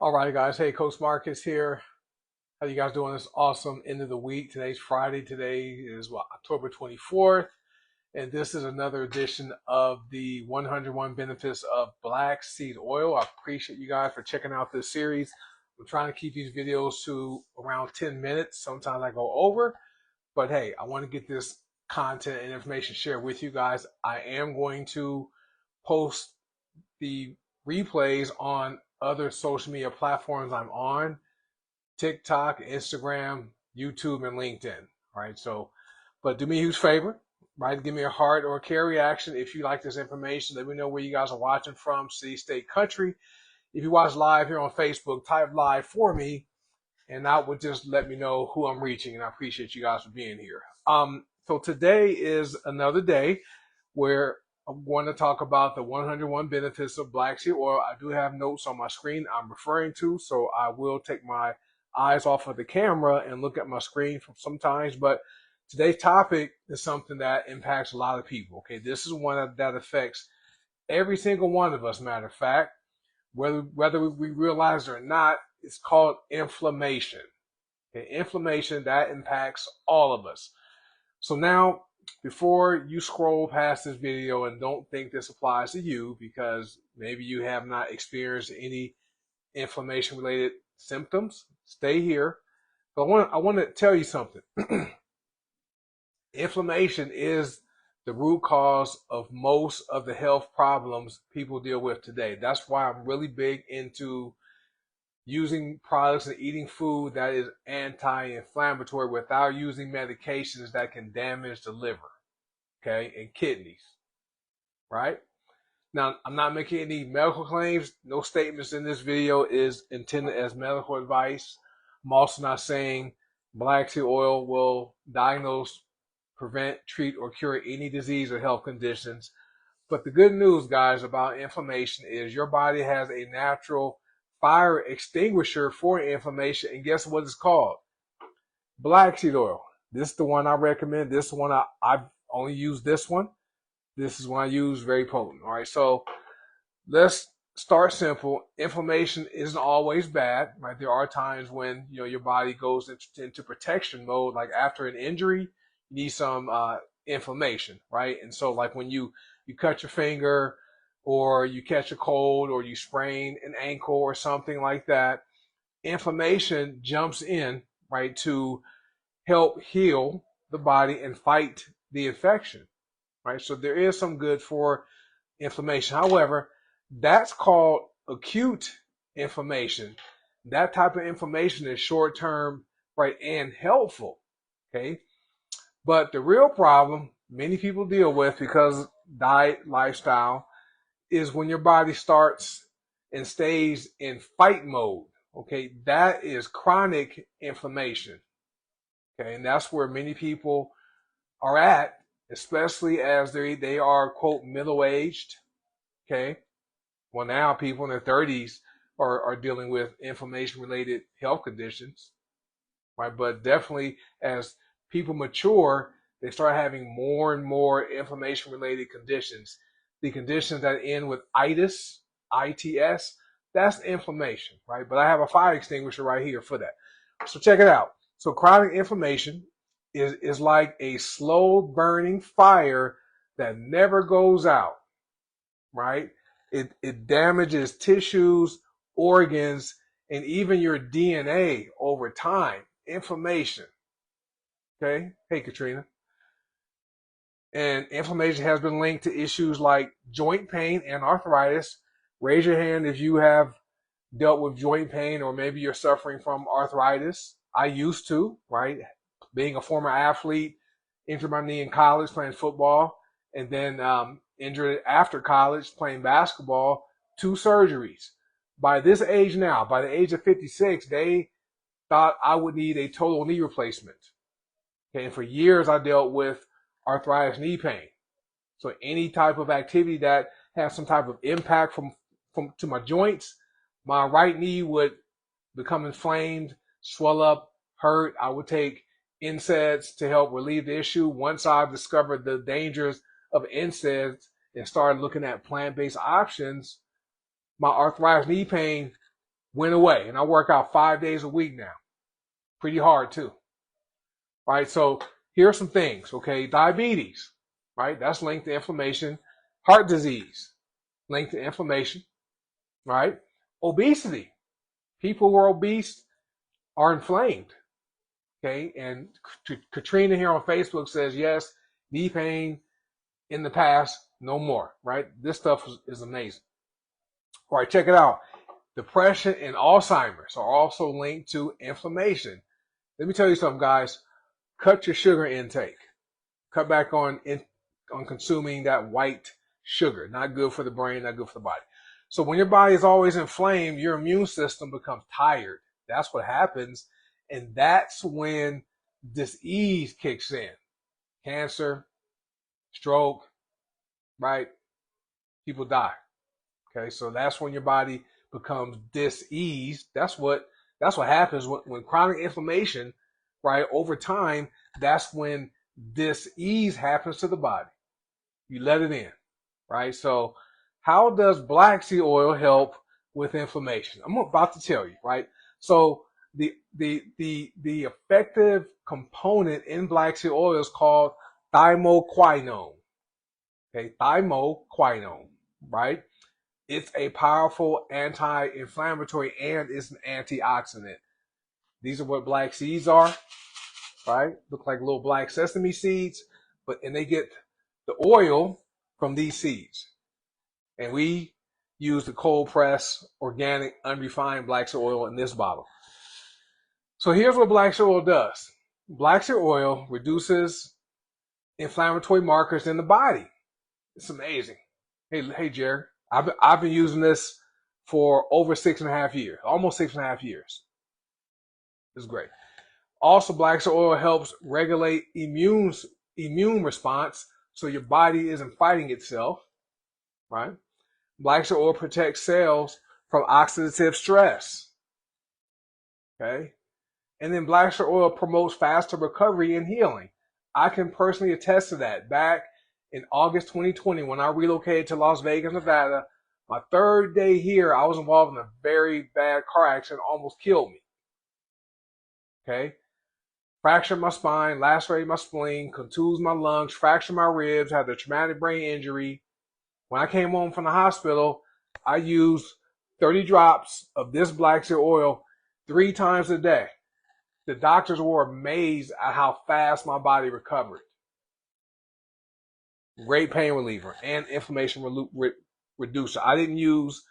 All right, guys. Hey, Coach Marcus here. How you guys doing? This awesome end of the week. Today's Friday. Today is October 24th, and this is another edition of the 101 Benefits of Black Seed Oil. I appreciate you guys for checking out this series. I'm trying to keep these videos to around 10 minutes. Sometimes I go over, but hey, I want to get this content and information shared with you guys. I am going to post the replays on other social media platforms I'm on: TikTok, Instagram, YouTube, and LinkedIn. All right. So, but do me a huge favor, right? Give me a heart or a care reaction if you like this information. Let me know where you guys are watching from, city, state, country. If you watch live here on Facebook, type live for me, and that would just let me know who I'm reaching. And I appreciate you guys for being here. So today is another day where I'm going to talk about the 101 benefits of black seed oil. I do have notes on my screen I'm referring to, so I will take my eyes off of the camera and look at my screen sometimes. But today's topic is something that impacts a lot of people. Okay, this is one that affects every single one of us. Matter of fact, whether we realize it or not, it's called inflammation. Okay, inflammation that impacts all of us. So now, before you scroll past this video and don't think this applies to you because maybe you have not experienced any inflammation related symptoms, stay here. But I want to tell you something. Inflammation is the root cause of most of the health problems people deal with today. That's why I'm really big into using products and eating food that is anti-inflammatory without using medications that can damage the liver, okay, and kidneys, right? Now, I'm not making any medical claims. No statements in this video is intended as medical advice. I'm also not saying black seed oil will diagnose, prevent, treat, or cure any disease or health conditions. But the good news, guys, about inflammation is your body has a natural fire extinguisher for inflammation. And guess what it's called? Black seed oil. This is the one I recommend. This one I've only used this one. This is one I use, very potent. All right, so let's start simple. Inflammation isn't always bad, right? There are times when your body goes into protection mode, like after an injury, you need some inflammation, right? And so, like when you cut your finger, or you catch a cold, or you sprain an ankle or something like that, inflammation jumps in, right, to help heal the body and fight the infection, right? So there is some good for inflammation. However, that's called acute inflammation. That type of inflammation is short term, right, and helpful. Okay. But the real problem many people deal with because diet, lifestyle, is when your body starts and stays in fight mode. Okay. That is chronic inflammation. Okay. And that's where many people are at, especially as they are, quote, middle aged. Okay. Well, now people in their 30s are dealing with inflammation related health conditions, right? But definitely as people mature, they start having more and more inflammation related conditions. The conditions that end with itis, ITS, that's inflammation, right? But I have a fire extinguisher right here for that. So check it out. So chronic inflammation is like a slow burning fire that never goes out, right? It damages tissues, organs, and even your DNA over time. Inflammation. Okay. Hey, Katrina. And inflammation has been linked to issues like joint pain and arthritis. Raise your hand if you have dealt with joint pain or maybe you're suffering from arthritis. I used to, right? Being a former athlete, injured my knee in college playing football, and then injured it after college playing basketball, 2 surgeries. By this age now, by the age of 56, they thought I would need a total knee replacement. Okay, and for years I dealt with arthritis knee pain. So any type of activity that has some type of impact from to my joints, my right knee would become inflamed, swell up, hurt. I would take NSAIDs to help relieve the issue. Once I've discovered the dangers of NSAIDs and started looking at plant-based options, my arthritis knee pain went away. And I work out 5 days a week now. Pretty hard too. Right? So here are some things, okay? Diabetes, right? That's linked to inflammation. Heart disease, linked to inflammation, right? Obesity. People who are obese are inflamed. Okay, and Katrina here on Facebook says, yes, knee pain in the past, no more, right? This stuff is amazing. All right, check it out. Depression and Alzheimer's are also linked to inflammation. Let me tell you something, guys. Cut your sugar intake. Cut back on consuming that white sugar. Not good for the brain, not good for the body. So when your body is always inflamed, your immune system becomes tired. That's what happens. And that's when disease kicks in. Cancer, stroke, right? People die. Okay, so that's when your body becomes diseased. That's what happens when chronic inflammation, right, over time, that's when disease happens to the body. You let it in, right? So how does black seed oil help with inflammation? I'm about to tell you, right? So the effective component in black seed oil is called thymoquinone. Okay, thymoquinone, right? It's a powerful anti-inflammatory and it's an antioxidant. These are what black seeds are, right? Look like little black sesame seeds, and they get the oil from these seeds. And we use the cold press, organic, unrefined black seed oil in this bottle. So here's what black seed oil does. Black seed oil reduces inflammatory markers in the body. It's amazing. Hey, Jerry, I've been using this for over 6.5 years, almost 6.5 years. It's great. Also, black seed oil helps regulate immune response, so your body isn't fighting itself, right? Black seed oil protects cells from oxidative stress. Okay. And then black seed oil promotes faster recovery and healing. I can personally attest to that. Back in August 2020, when I relocated to Las Vegas, Nevada, my 3rd day here, I was involved in a very bad car accident, almost killed me. Okay. Fractured my spine, lacerated my spleen, contused my lungs, fractured my ribs, had a traumatic brain injury. When I came home from the hospital, I used 30 drops of this black seed oil 3 times a day. The doctors were amazed at how fast my body recovered. Great pain reliever and inflammation reducer. I didn't use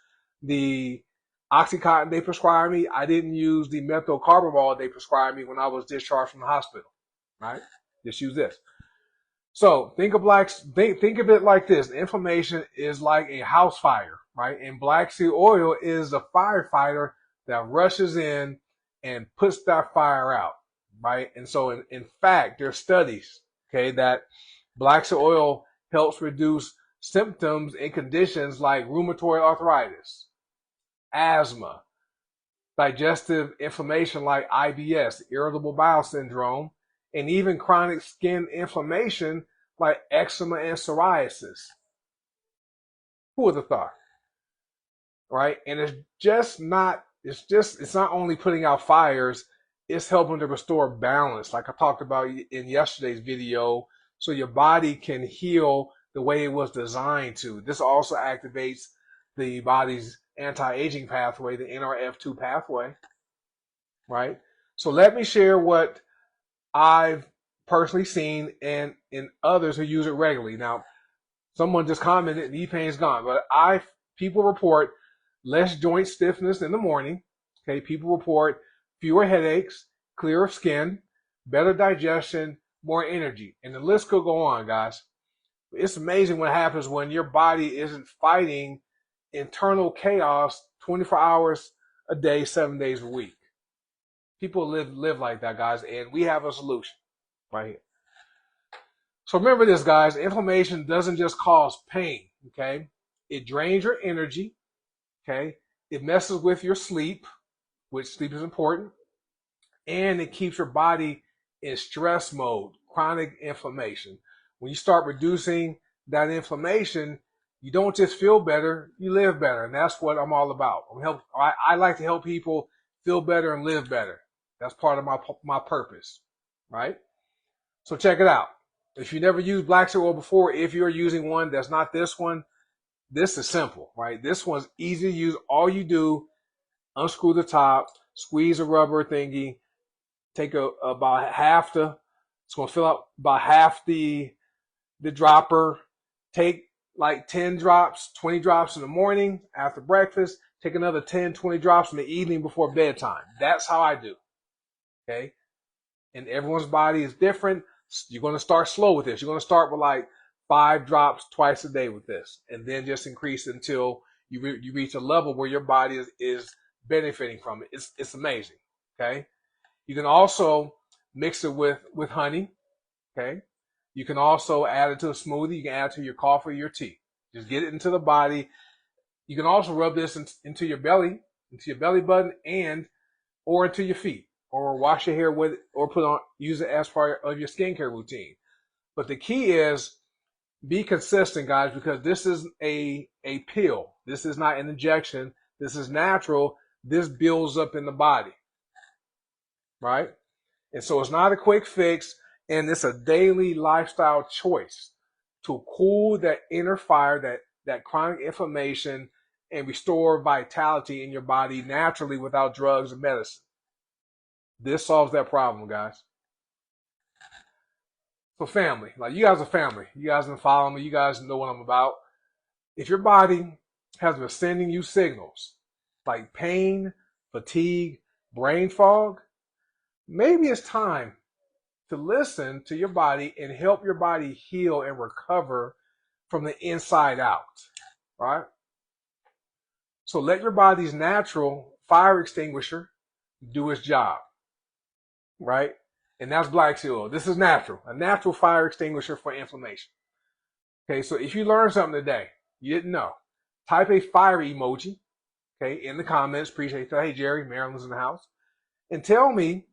the Oxycontin they prescribed me. I didn't use the methocarbamol they prescribed me when I was discharged from the hospital. Right? Just use this. So think of it like this. Inflammation is like a house fire, right? And black seed oil is a firefighter that rushes in and puts that fire out, right? And so in fact, there are studies, okay, that black seed oil helps reduce symptoms and conditions like rheumatoid arthritis, asthma, digestive inflammation like IBS, irritable bowel syndrome, and even chronic skin inflammation like eczema and psoriasis. Who would have thought? Right? And it's not only putting out fires, it's helping to restore balance, like I talked about in yesterday's video, so your body can heal the way it was designed to. This also activates the body's anti-aging pathway, the NRF2 pathway, right? So let me share what I've personally seen and in others who use it regularly. Now, someone just commented, knee pain is gone, but people report less joint stiffness in the morning. Okay, people report fewer headaches, clearer skin, better digestion, more energy, and the list could go on, guys. It's amazing what happens when your body isn't fighting internal chaos 24 hours a day, 7 days a week. People live like that, guys, and we have a solution right here. So remember this, guys. Inflammation doesn't just cause pain, okay? It drains your energy, okay? It messes with your sleep, which sleep is important, and it keeps your body in stress mode, chronic inflammation. When you start reducing that inflammation, You don't just feel better, you live better. And that's what I'm all about. I like to help people feel better and live better. That's part of my purpose, right? So check it out. If you never used black seed oil before, if you're using one that's not this one, this is simple, right? This one's easy to use. All you do, unscrew the top, squeeze a rubber thingy, take about half it's going to fill up about half the dropper. Take like 10 drops, 20 drops in the morning after breakfast. Take another 10, 20 drops in the evening before bedtime. That's how I do. Okay. And everyone's body is different. You're going to start slow with this. You're going to start with like 5 drops twice a day with this, and then just increase until you reach a level where your body is benefiting from it. It's amazing. Okay. You can also mix it with honey. Okay. You can also add it to a smoothie. You can add it to your coffee or your tea. Just get it into the body. You can also rub this into your belly button, or into your feet, or wash your hair with it, or use it as part of your skincare routine. But the key is be consistent, guys, because this is a pill. This is not an injection. This is natural. This builds up in the body, right? And so it's not a quick fix, and it's a daily lifestyle choice to cool that inner fire, that chronic inflammation, and restore vitality in your body naturally without drugs and medicine. This solves that problem, guys. So family, like you guys are family. You guys can follow me. You guys know what I'm about. If your body has been sending you signals like pain, fatigue, brain fog, maybe it's time to listen to your body and help your body heal and recover from the inside out, right? So let your body's natural fire extinguisher do its job, right? And that's black seed oil. This is natural, a natural fire extinguisher for inflammation. Okay, so if you learned something today, you didn't know, type a fire emoji, okay, in the comments. Appreciate that. Hey, Jerry, Marilyn's in the house. And tell me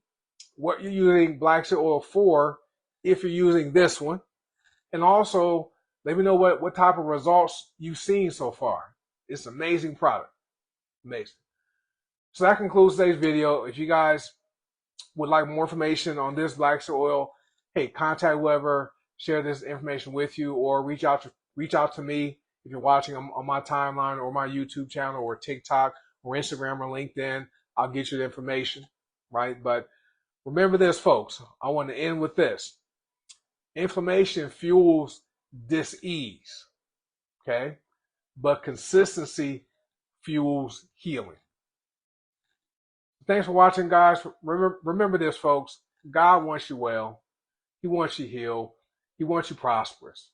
what you're using black seed oil for if you're using this one. And also, let me know what type of results you've seen so far. It's an amazing product. Amazing. So that concludes today's video. If you guys would like more information on this black seed oil, hey, contact whoever, share this information with you, or reach out to me if you're watching on my timeline or my YouTube channel or TikTok or Instagram or LinkedIn. I'll get you the information, right? But remember this, folks. I want to end with this. Inflammation fuels dis-ease, okay? But consistency fuels healing. Thanks for watching, guys. Remember this, folks. God wants you well. He wants you healed. He wants you prosperous.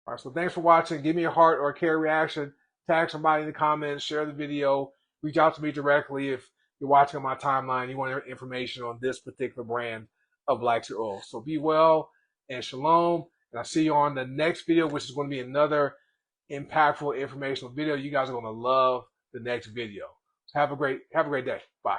All right, so thanks for watching. Give me a heart or a care reaction. Tag somebody in the comments. Share the video. Reach out to me directly if you're watching on my timeline. You want information on this particular brand of black seed oil. So be well and shalom. And I'll see you on the next video, which is going to be another impactful informational video. You guys are going to love the next video. So have a great day. Bye.